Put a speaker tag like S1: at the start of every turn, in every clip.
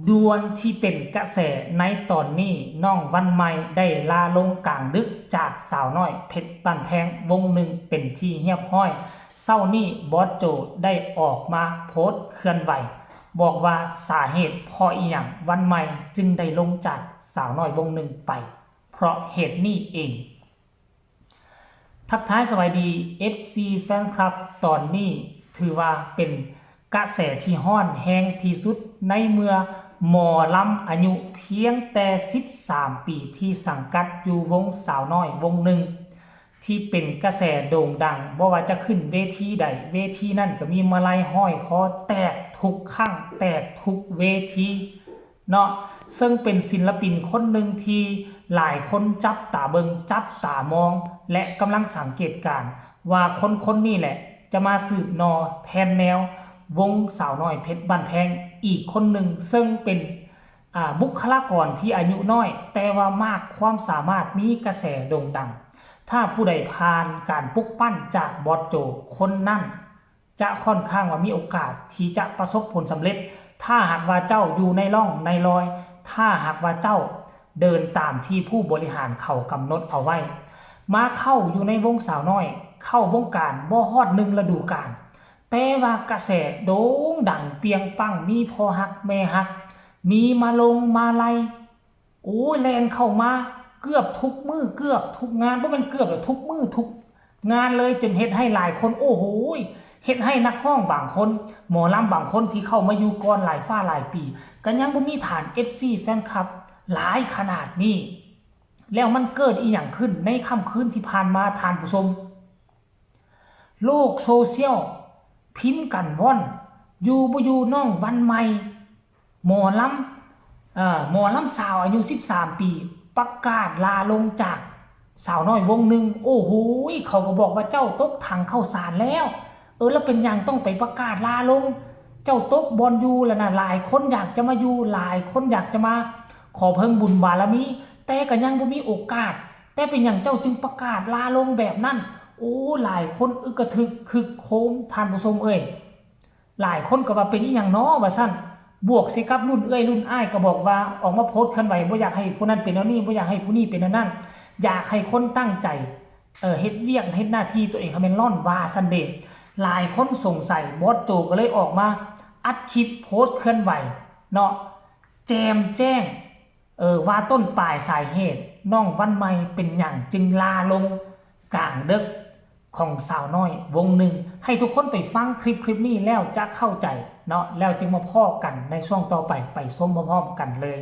S1: ดวนที่เป็นกระแสในตอนนี้น้องวันใหม่ได้ลาลงกลางดึกจากสาวน้อยเพชรบ้านแพงวงหนึ่งเป็นที่เรียบร้อยเศร้านี้บอสโจได้ออกมาโพสต์เคลื่อนไหวบอกว่าสาเหตุเพราะอีหยังวันใหม่จึงได้ลงจากสาวน้อยวงหนึ่งไปเพราะเหตุนี้เองทักทายสวัสดี FC แฟนคลับตอนนี้ถือว่าเป็นกระแสที่ฮ้อนแรงที่สุดในเมื่อหมอลำอายุเพียงแต่13ปีที่สังกัดอยู่วงสาวน้อยวงหนึ่งที่เป็นกระแสโด่งดังบ่ว่าจะขึ้นเวทีใดเวทีนั่นก็มีมาลัยห้อยคอแตกทุกครั้งแตกทุกเวทีเนาะซึ่งเป็นศิลปินคนหนึ่งที่หลายคนจับตาเบิงจับตามองและกำลังสังเกตการว่าคนนี้แหละจะมาสืบนอแทนแนววงสาวน้อยเพชรบ้านแพงอีกคนหนึ่งซึ่งเป็นบุคลากรที่อายุน้อยแต่ว่ามากความสามารถมีกระแสโด่งดังถ้าผู้ใดผ่านการปลุกปั้นจากบอสโจคนนั้นจะค่อนข้างว่ามีโอกาสที่จะประสบผลสำเร็จถ้าหากว่าเจ้าอยู่ในร่องในรอยถ้าหากว่าเจ้าเดินตามที่ผู้บริหารเขากำหนดเอาไว้มาเข้าอยู่ในวงสาวน้อยเข้าวงการบ่ฮอด1ฤดูกาลแต่ว่ากระแสโด่งดังเปียงปังมีพอฮักแม่ฮักมีมาลงมาไลโอ้ยแลนเข้ามาเกือบทุกมือเกือบทุกงานเพราะมันเกือบทุกมือทุกงานเลยจนเฮ็ดให้หลายคนโอ้โหเฮ็ดให้นักร้องบางคนหมอลำบางคนที่เข้ามาอยู่ก่อนหลายฟ้าหลายปีก็ยังบ่มีฐาน FC แฟนคลับหลายขนาดนี้แล้วมันเกิดอีหยังขึ้นในค่ำคืนที่ผ่านมาท่านผู้ชมโลกโซเชียลพิมพ์กันว่อนอยู่บ่อยู่น้องวันใหม่หมอลำสาวอายุ13ปีประกาศลาลงจากสาวน้อยวงหนึ่งโอ้โหเขาก็บอกว่าเจ้าตกถังเข้าสารแล้วแล้วเป็นอย่างต้องไปประกาศลาลงเจ้าตกบอลอยู่แล้วนะหลายคนอยากจะมาอยู่หลายคนอยากจะมาขอเพิ่งบุญบารมีแต่ก็ยังบ่มีโอกาสแต่เป็นอย่างเจ้าจึงประกาศลาลงแบบนั้นโอ้หลายคนอึกกระทึกคึกโคมท่านผู้ชมหลายคนก็ว่าเป็นอีหยังน้อว่าซั่นบวกสิครับรุ่นรุ่นอ้ายก็บอกว่าออกมาโพสต์เคลื่อนไหวบ่อยากให้ผู้นั้นเป็นอันนี้บ่อยากให้ผู้นี้เป็นอันนั้นอยากให้คนตั้งใจเฮ็ดเวียกเฮ็ดหน้าที่ตัวเองให้มันร่อนว่าซันเดย์หลายคนสงสัยบอสโจก็เลยออกมาอัดคลิปโพสต์เคลื่อนไหวเนาะแจ้งว่าต้นปลายสาเหตุน้องวันใหม่เป็นหยังจึงลาลงกลางดึกของสาวน้อยวงหนึ่งให้ทุกคนไปฟังคลิปนี้แล้วจะเข้าใจเนาะแล้วจึงมาพ้อกันในช่วงต่อไปส้มพร้อมๆกันเลย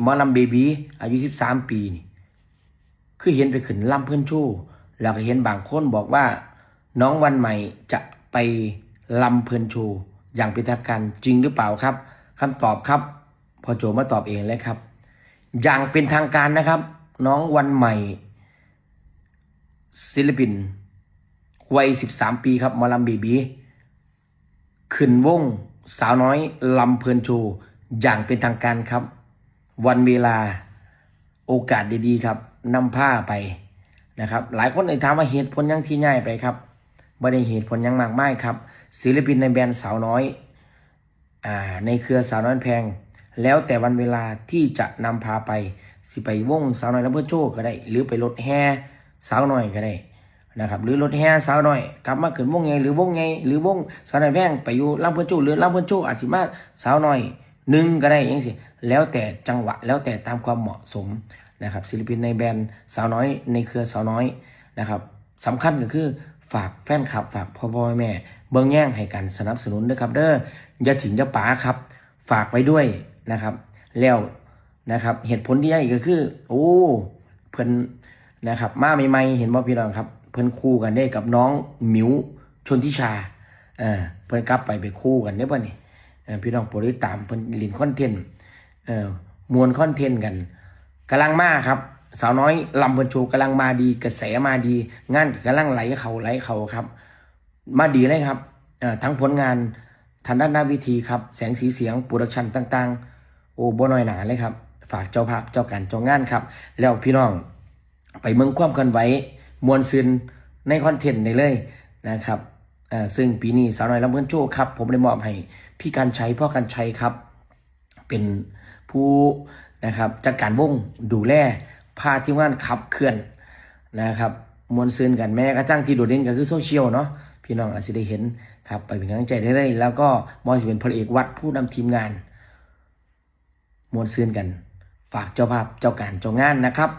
S2: หมอลำเบบีอายุ13ปีนี่คือเห็นไปขึ้นลำเพื่อนโชว์แล้วก็เห็นบางคนบอกว่าน้องวันใหม่จะไปลำเพื่อนโชว์อย่างเป็นทางการจริงหรือเปล่าครับคำตอบครับพอโจมาตอบเองเลยครับอย่างเป็นทางการนะครับน้องวันใหม่ศิลปินวัย13ปีครับหมอลำเบบีขึ้นวงสาวน้อยลำเพลินโชว์อย่างเป็นทางการครับวันเวลาโอกาสดีๆครับนำผ้าไปนะครับหลายคนถามว่าเหตุผลยังที่ง่ายไปครับไม่ได้เหตุผลยังมากมายครับศิลปินในแบรนด์สาวน้อยในเครือสาวน้อยแพงแล้วแต่วันเวลาที่จะนำพาไปสิไปวงสาวน้อยลำเพลินโชว์ก็ได้หรือไปรถแห่สาวน้อยก็ได้นะครับหรือรถแห่สาวน้อยกลับมาขึ้นวงไงหรือวงไงหรือวงสาวน้อยแพงไปอยู่ลำเพลินโชว์หรือลำเพลินโชว์อาจจะมาสาวน้อยหนึ่งก็ได้อย่างนี้แล้วแต่จังหวะแล้วแต่ตามความเหมาะสมนะครับศิลปินในแบรนด์สาวน้อยในเครือสาวน้อยนะครับสำคัญก็คือฝากแฟนคลับฝากพ่อแม่เบื้องแย่งให้กันสนับสนุนด้วยครับอย่าถึงจะป๋าครับฝากไว้ด้วยนะครับแล้วนะครับเหตุผลที่ได้ก็คือโอ้เพิ่นนะครับมาใหม่ๆเห็นว่าพี่น้องครับเพิ่นคู่กันได้กับน้องหมิวชนทิชาเพิ่นกลับไปคู่กันได้ป่ะนี่พี่น้องโปรดติดตามเพิ่นลินคอนเทนต์มวลคอนเทนต์กันกำลังมาครับสาวน้อยลำเพลินโชว์กำลังมาดีกระแสมาดีงานกำลังไหลเขาครับมาดีเลยครับทั้งผลงานทางด้านหน้าวิธีครับแสงสีเสียงโปรดักชันต่างๆโอ้บ่น้อยหนาเลยครับฝากเจ้าภาพเจ้าการเจ้างานครับแล้วพี่น้องไปเมืองความกันไว้มวลซึนในคอนเทนต์ได้เลยนะครับซึ่งปีนี้สาวน้อยลำเพลินโชว์ครับผมได้มอบให้พี่การชัยพ่อการชัยครับ เป็นผู้นะครับจัดการวงดูแลพาทีมงานขับเคลื่อนนะครับมวลซืนกันแม้กระทั่งที่โดดเด่นก็คือโซเชียลเนาะพี่น้องอาจจะได้เห็นครับไปเป็นกำลังใจได้เลยแล้วก็มอสเป็นพลเอกวัดผู้นำทีมงานมวลซืนกันฝากเจ้าภาพเจ้าการเจ้างานนะครับ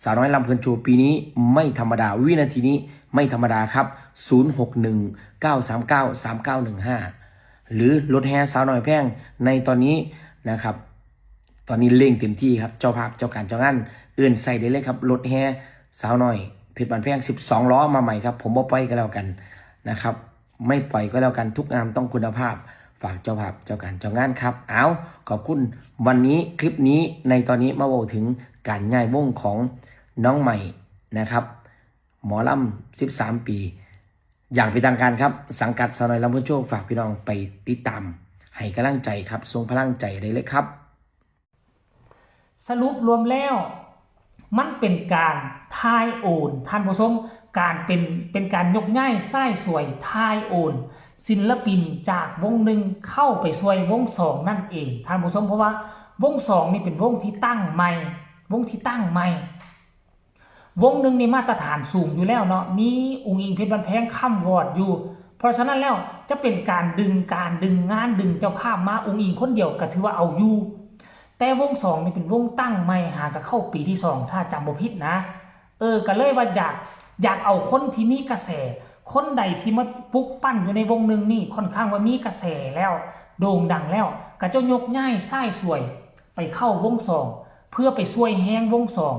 S2: สาวน้อยลำเพลินโชว์ปีนี้ไม่ธรรมดาวินาทีนี้ไม่ธรรมดาครับ0619393915หรือรถแห่สาวน้อยแพงในตอนนี้นะครับตอนนี้เร่งเต็มที่ครับเจ้าภาพเจ้าการเจ้างานเอื่นใส่ได้เลยครับรถแห่สาวน้อยเพชรบานแพง12ล้อมาใหม่ครับผมบ่ปล่อยก็แล้วกันนะครับไม่ปล่อยก็แล้วกันทุกงานต้องคุณภาพฝากเจ้าภาพเจ้าการเจ้างานครับเอาขอบคุณวันนี้คลิปนี้ในตอนนี้มาบอกถึงการย้ายวงของน้องใหม่นะครับหมอลำ13 ปีอย่างเป็นทางการครับสังกัดสาวน้อยลำเพลินโชว์ฝากพี่น้องไปติดตามให้กำลังใจครับส่งพลังใจได้เลยครับ
S1: สรุปรวมแล้วมันเป็นการทายโอนท่านผู้ชมการเป็นการยกย่ายไส้สวยทายโอนศิลปินจากวงหนึ่งเข้าไปช่วยวงสองนั่นเองท่านผู้ชมเพราะว่าวงสองนี่เป็นวงที่ตั้งใหม่วงที่ตั้งใหม่วงหนึ่งในมาตรฐานสูงอยู่แล้วเนาะมีองค์อิงเพชรบานแพงค่ำวอดอยู่เพราะฉะนั้นแล้วจะเป็นการดึงงานดึงเจ้าภาพมาองค์อิงคนเดียวก็ถือว่าเอาอยู่แต่วงสองนี่เป็นวงตั้งใหม่หาก็เข้าปีที่2ถ้าจำบ่ผิดนะก็เลยว่าอยากเอาคนที่มีกระแสคนใดที่มาปลุกปั้นอยู่ในวงหนึ่งนี่ค่อนข้างว่ามีกระแสแล้วโด่งดังแล้วก็จะยกย้ายไส้สวยไปเข้าวงสองเพื่อไปช่วยแห้งวงสอง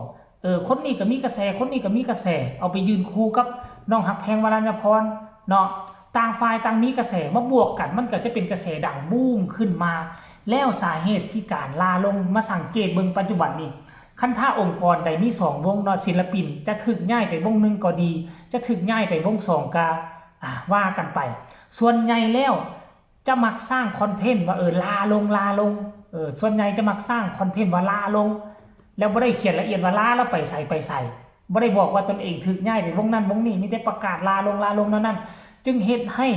S1: คนนี้ก็มีกระแสคนนี้ก็มีกระแสเอาไปยืนคู่กับน้องหักแพงวรัญญพรเนาะต่างฝ่ายต่างมีกระแสมาบวกกันมันก็จะเป็นกระแสดังบูมขึ้นมาแล้วสาเหตุที่การลาลงมาสังเกตเบิ่งปัจจุบันนี้คันถ้าองค์กรใดมี2วงเนาะศิลปินจะถึกง่ายไปวงหนึ่งก็ดีจะถึกง่ายไปวง2ก็ว่ากันไปส่วนใหญ่แล้วจะมักสร้างคอนเทนต์ว่าลาลงส่วนใหญ่จะมักสร้างคอนเทนต์ว่าลาลงแล้วไม่ได้เขียนละเอียดว่าลาแล้วไปใส่ไม่ได้บอกว่าตนเองถึกง่ายไปวงนั้นวงนี้มีแต่ประกาศลาลงนั่นจึงเฮ็ดให้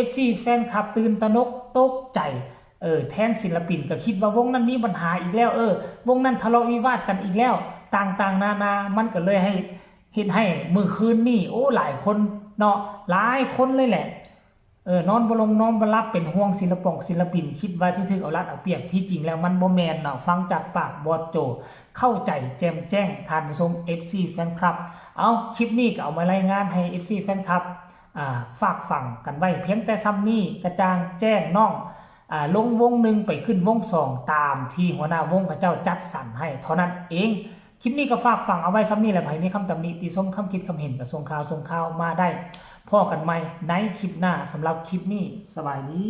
S1: FC แฟนคลับตื่นตระหนกตกใจแทนศิลปินก็คิดว่าวงนั้นมีปัญหาอีกแล้ววงนั้นทะเลาะวิวาทกันอีกแล้วต่างๆนานามันก็เลยให้เฮ็ดให้มื้อคืนนี้หลายคนเนาะหลายคนเลยแหละนอนบ่ลงนอนบ่หลับเป็นห่วงศิลปินคิดว่าที่ถึงเอารัดเอาเปรียบที่จริงแล้วมันบ่แม่นเนาะฟังจากปากบอสโจเข้าใจแจ่มแจ้งท่านผู้ชม FC แฟนคลับเอาคลิปนี้ก็เอามารายงานให้ FC แฟนคลับฝากฟังกันไว้เพียงแต่ซ้ำนี้กระจ่างแจ้งน้องลงวงหนึ่งไปขึ้นวง2ตามที่หัวหน้าวงพระเจ้าจัดสรรให้เท่านั้นเองคลิปนี้ก็ฝากฟังเอาไว้ซ้ำนี้แหละใครมีคำตำหนิติชมคำคิดคำเห็นก็ส่งข่าวมาได้พ่อกันใหม่ในคลิปหน้าสำหรับคลิปนี้สบายดี